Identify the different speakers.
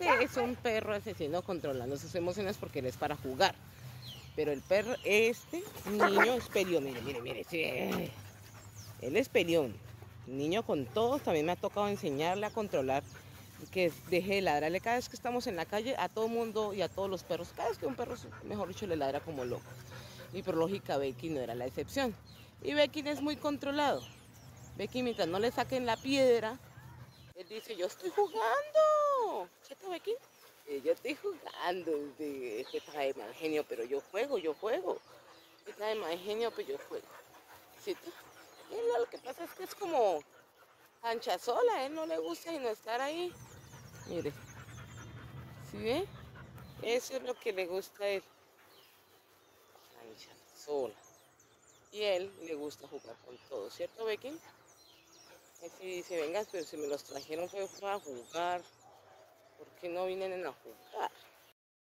Speaker 1: Este es un perro asesino controlando sus emociones porque él es para jugar. Pero el perro, este niño es peleón, mire, mire, mire, sí, él es peleón. Niño con todos, también me ha tocado enseñarle a controlar, que deje de ladrarle cada vez que estamos en la calle a todo mundo y a todos los perros. Cada vez que un perro, mejor dicho, le ladra como loco. Y por lógica, Becky no era la excepción. Y Becky es muy controlado. Becky, mientras no le saquen la piedra, él dice, yo estoy jugando. ¿Cierto, Becky? Yo estoy jugando. Es que está de mal genio, pero yo juego, yo juego. Está de mal genio, pero yo juego. ¿Cierto? Él lo que pasa es que es como ancha sola, a él no le gusta sino estar ahí. Mire, ¿sí ve? Eso es lo que le gusta a él, ancha sola. Y a él le gusta jugar con todo, ¿cierto, Becky? Así dice, venga, pero si me los trajeron fue para jugar, ¿por qué no vienen a jugar?